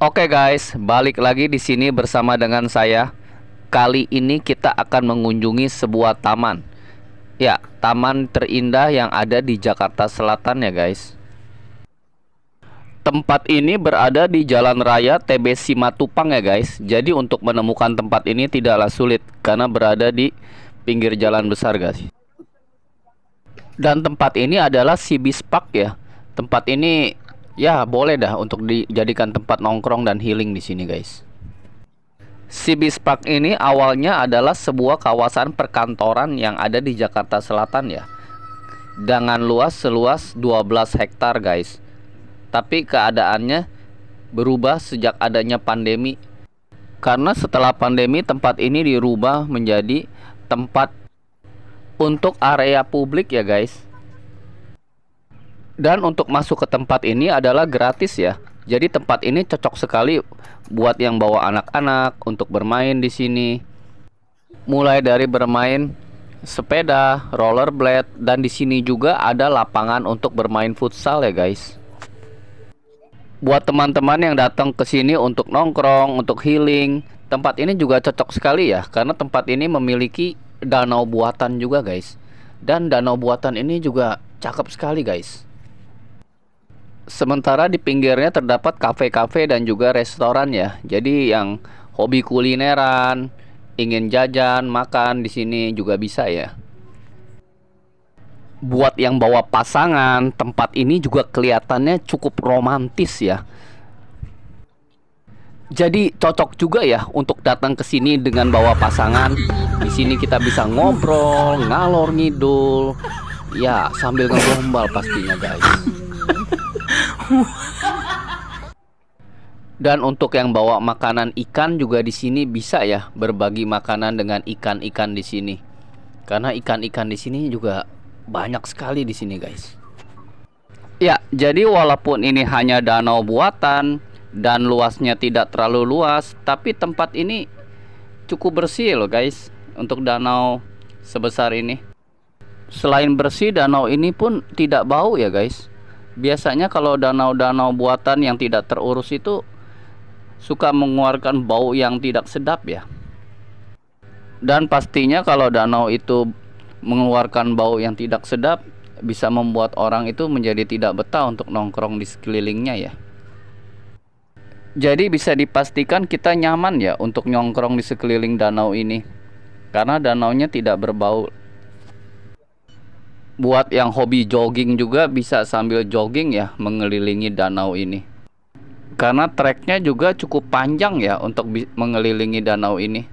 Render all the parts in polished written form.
Oke guys, balik lagi di sini bersama dengan saya. Kali ini kita akan mengunjungi sebuah taman. Ya, taman terindah yang ada di Jakarta Selatan ya guys. Tempat ini berada di Jalan Raya TB Simatupang ya guys. Jadi untuk menemukan tempat ini tidaklah sulit karena berada di pinggir jalan besar guys. Dan tempat ini adalah Seabeach Park ya. Tempat ini ya boleh dah untuk dijadikan tempat nongkrong dan healing di sini guys. Seabeach Park ini awalnya adalah sebuah kawasan perkantoran yang ada di Jakarta Selatan ya. Dengan luas seluas 12 hektar guys. Tapi keadaannya berubah sejak adanya pandemi. Karena setelah pandemi tempat ini dirubah menjadi tempat untuk area publik ya guys. Dan untuk masuk ke tempat ini adalah gratis ya. Jadi tempat ini cocok sekali buat yang bawa anak-anak untuk bermain di sini. Mulai dari bermain sepeda, rollerblade, dan di sini juga ada lapangan untuk bermain futsal ya guys. Buat teman-teman yang datang ke sini untuk nongkrong, untuk healing, tempat ini juga cocok sekali ya, karena tempat ini memiliki danau buatan juga guys. Dan danau buatan ini juga cakep sekali guys. Sementara di pinggirnya terdapat kafe-kafe dan juga restoran ya. Jadi yang hobi kulineran, ingin jajan, makan di sini juga bisa ya. Buat yang bawa pasangan, tempat ini juga kelihatannya cukup romantis ya. Jadi cocok juga ya untuk datang ke sini dengan bawa pasangan. Di sini kita bisa ngobrol, ngalor ngidul, ya sambil ngegombal pastinya guys. Dan untuk yang bawa makanan ikan juga di sini bisa ya berbagi makanan dengan ikan-ikan di sini. Karena ikan-ikan di sini juga banyak sekali di sini guys. Ya, jadi walaupun ini hanya danau buatan dan luasnya tidak terlalu luas, tapi tempat ini cukup bersih loh guys untuk danau sebesar ini. Selain bersih, danau ini pun tidak bau ya guys. Biasanya kalau danau-danau buatan yang tidak terurus itu suka mengeluarkan bau yang tidak sedap ya. Dan pastinya kalau danau itu mengeluarkan bau yang tidak sedap, bisa membuat orang itu menjadi tidak betah untuk nongkrong di sekelilingnya ya. Jadi bisa dipastikan kita nyaman ya untuk nongkrong di sekeliling danau ini, karena danaunya tidak berbau. Buat yang hobi jogging juga bisa sambil jogging ya mengelilingi danau ini. Karena treknya juga cukup panjang ya untuk mengelilingi danau ini.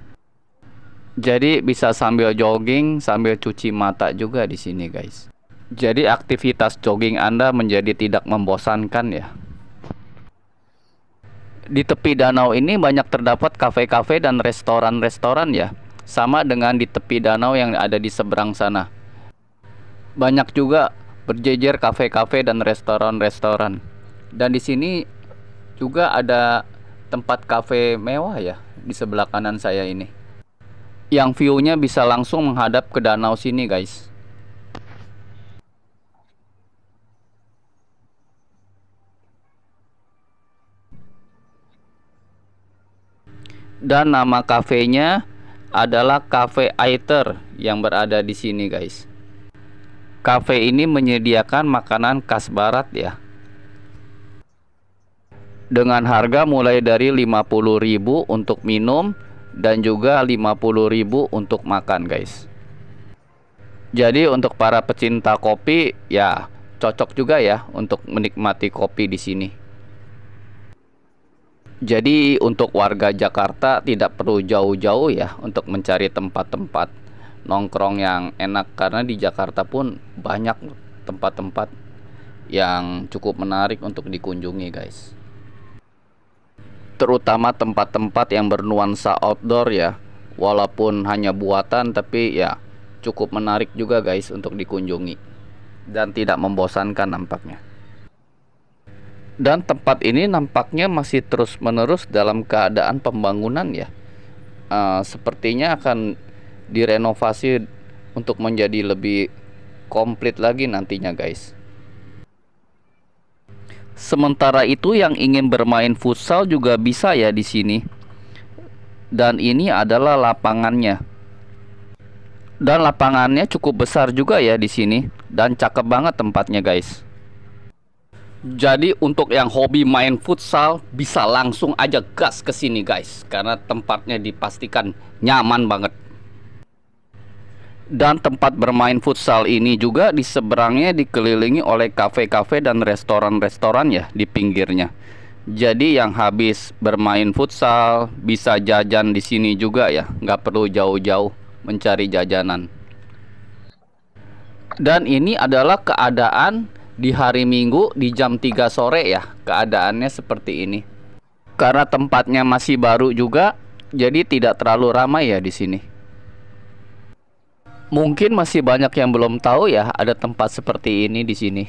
Jadi bisa sambil jogging, sambil cuci mata juga di sini guys. Jadi aktivitas jogging Anda menjadi tidak membosankan ya. Di tepi danau ini banyak terdapat kafe-kafe dan restoran-restoran ya. Sama dengan di tepi danau yang ada di seberang sana. Banyak juga berjejer kafe-kafe dan restoran-restoran. Dan di sini juga ada tempat kafe mewah ya di sebelah kanan saya ini. Yang view-nya bisa langsung menghadap ke danau sini guys. Dan nama kafenya adalah Cafe Aiter yang berada di sini guys. Cafe ini menyediakan makanan khas barat ya. Dengan harga mulai dari 50.000 untuk minum dan juga 50.000 untuk makan guys. Jadi untuk para pecinta kopi ya cocok juga ya untuk menikmati kopi di sini. Jadi untuk warga Jakarta tidak perlu jauh-jauh ya untuk mencari tempat-tempat nongkrong yang enak, karena di Jakarta pun banyak tempat-tempat yang cukup menarik untuk dikunjungi guys. Terutama tempat-tempat yang bernuansa outdoor ya. Walaupun hanya buatan tapi ya cukup menarik juga guys untuk dikunjungi. Dan tidak membosankan nampaknya. Dan tempat ini nampaknya masih terus-menerus dalam keadaan pembangunan ya. Sepertinya akan direnovasi untuk menjadi lebih komplit lagi nantinya guys. Sementara itu yang ingin bermain futsal juga bisa ya di sini. Dan ini adalah lapangannya. Dan lapangannya cukup besar juga ya di sini dan cakep banget tempatnya, guys. Jadi untuk yang hobi main futsal bisa langsung aja gas ke sini, guys, karena tempatnya dipastikan nyaman banget. Dan tempat bermain futsal ini juga di seberangnya dikelilingi oleh kafe-kafe dan restoran-restoran ya di pinggirnya. Jadi yang habis bermain futsal bisa jajan di sini juga ya, nggak perlu jauh-jauh mencari jajanan. Dan ini adalah keadaan di hari Minggu di jam 3 sore ya, keadaannya seperti ini. Karena tempatnya masih baru juga, jadi tidak terlalu ramai ya di sini. Mungkin masih banyak yang belum tahu ya ada tempat seperti ini di sini.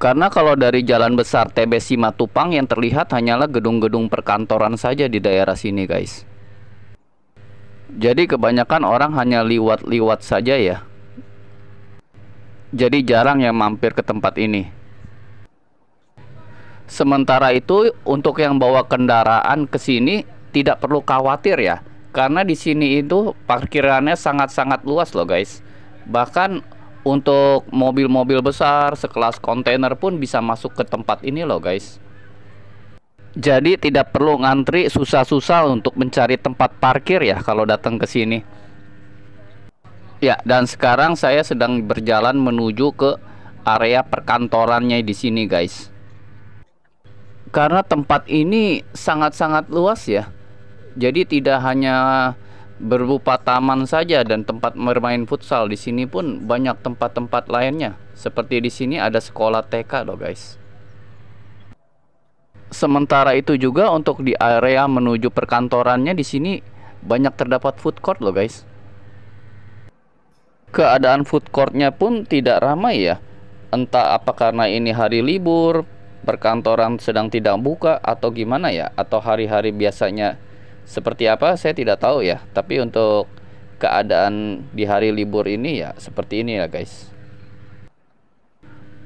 Karena kalau dari Jalan Besar TB Simatupang yang terlihat hanyalah gedung-gedung perkantoran saja di daerah sini, guys. Jadi kebanyakan orang hanya liwat-liwat saja ya. Jadi jarang yang mampir ke tempat ini. Sementara itu untuk yang bawa kendaraan ke sini tidak perlu khawatir ya. Karena di sini itu parkirannya sangat-sangat luas loh, guys. Bahkan untuk mobil-mobil besar sekelas kontainer pun bisa masuk ke tempat ini loh, guys. Jadi tidak perlu ngantri susah-susah untuk mencari tempat parkir ya kalau datang ke sini. Ya, dan sekarang saya sedang berjalan menuju ke area perkantorannya di sini, guys. Karena tempat ini sangat-sangat luas ya. Jadi tidak hanya berupa taman saja dan tempat bermain futsal, di sini pun banyak tempat-tempat lainnya. Seperti di sini ada sekolah TK loh, guys. Sementara itu juga untuk di area menuju perkantorannya di sini banyak terdapat food court loh, guys. Keadaan food courtnya pun tidak ramai ya. Entah apa karena ini hari libur, perkantoran sedang tidak buka atau gimana ya, atau hari-hari biasanya seperti apa saya tidak tahu ya. Tapi untuk keadaan di hari libur ini ya seperti ini ya, guys.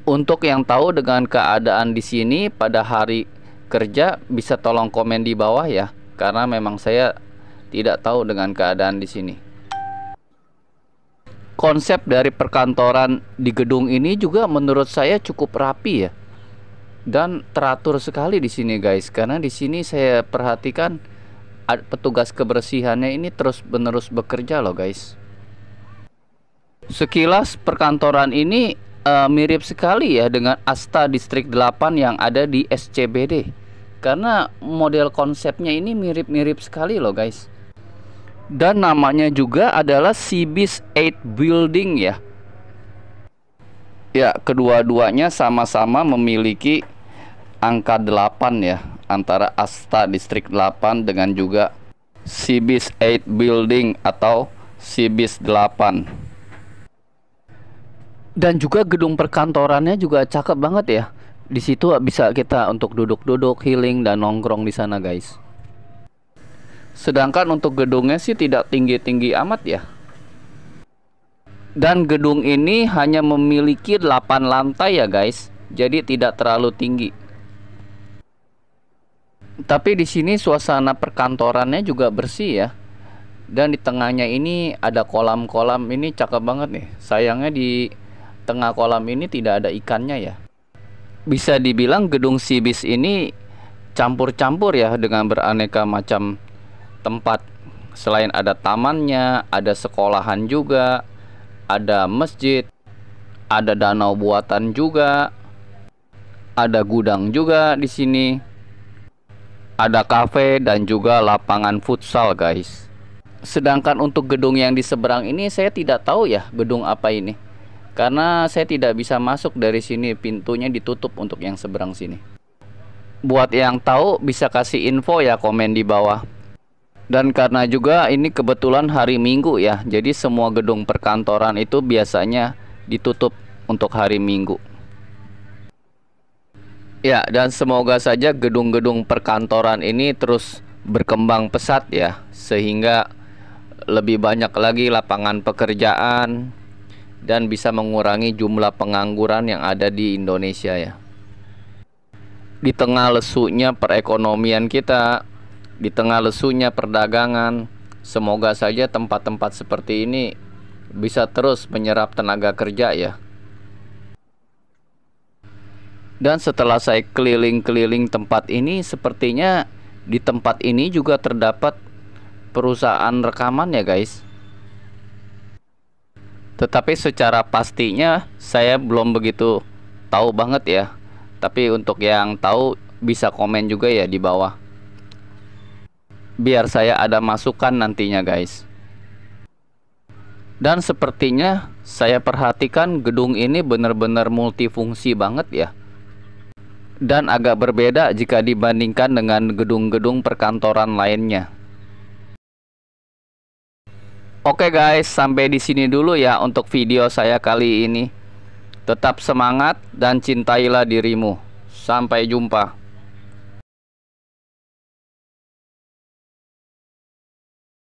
Untuk yang tahu dengan keadaan di sini pada hari kerja bisa tolong komen di bawah ya, karena memang saya tidak tahu dengan keadaan di sini. Konsep dari perkantoran di gedung ini juga menurut saya cukup rapi ya. Dan teratur sekali di sini, guys, karena di sini saya perhatikan petugas kebersihannya ini terus-menerus bekerja loh, guys. Sekilas perkantoran ini mirip sekali ya dengan Asta Distrik 8 yang ada di SCBD. Karena model konsepnya ini mirip-mirip sekali loh, guys. Dan namanya juga adalah Cibis 8 Building ya. Ya, kedua-duanya sama-sama memiliki angka 8 ya, antara Asta Distrik 8 dengan juga Cibis 8 Building atau Cibis 8. Dan juga gedung perkantorannya juga cakep banget ya. Di situ bisa kita untuk duduk-duduk, healing dan nongkrong di sana, guys. Sedangkan untuk gedungnya sih tidak tinggi-tinggi amat ya. Dan gedung ini hanya memiliki 8 lantai ya, guys. Jadi tidak terlalu tinggi. Tapi di sini suasana perkantorannya juga bersih ya. Dan di tengahnya ini ada kolam-kolam, ini cakep banget nih. Sayangnya di tengah kolam ini tidak ada ikannya ya. Bisa dibilang gedung Cibis ini campur-campur ya dengan beraneka macam tempat. Selain ada tamannya, ada sekolahan juga, ada masjid, ada danau buatan juga, ada gudang juga di sini. Ada kafe dan juga lapangan futsal, guys. Sedangkan untuk gedung yang di seberang ini saya tidak tahu ya gedung apa ini. Karena saya tidak bisa masuk dari sini, pintunya ditutup untuk yang seberang sini. Buat yang tahu bisa kasih info ya, komen di bawah. Dan karena juga ini kebetulan hari Minggu ya, jadi semua gedung perkantoran itu biasanya ditutup untuk hari Minggu. Ya, dan semoga saja gedung-gedung perkantoran ini terus berkembang pesat ya, sehingga lebih banyak lagi lapangan pekerjaan dan bisa mengurangi jumlah pengangguran yang ada di Indonesia ya. Di tengah lesunya perekonomian kita, di tengah lesunya perdagangan, semoga saja tempat-tempat seperti ini bisa terus menyerap tenaga kerja ya. Dan setelah saya keliling-keliling tempat ini, sepertinya di tempat ini juga terdapat perusahaan rekaman ya guys. Tetapi secara pastinya saya belum begitu tahu banget ya. Tapi untuk yang tahu bisa komen juga ya di bawah, biar saya ada masukan nantinya guys. Dan sepertinya saya perhatikan gedung ini benar-benar multifungsi banget ya. Dan agak berbeda jika dibandingkan dengan gedung-gedung perkantoran lainnya. Oke guys, sampai di sini dulu ya untuk video saya kali ini. Tetap semangat dan cintailah dirimu. Sampai jumpa.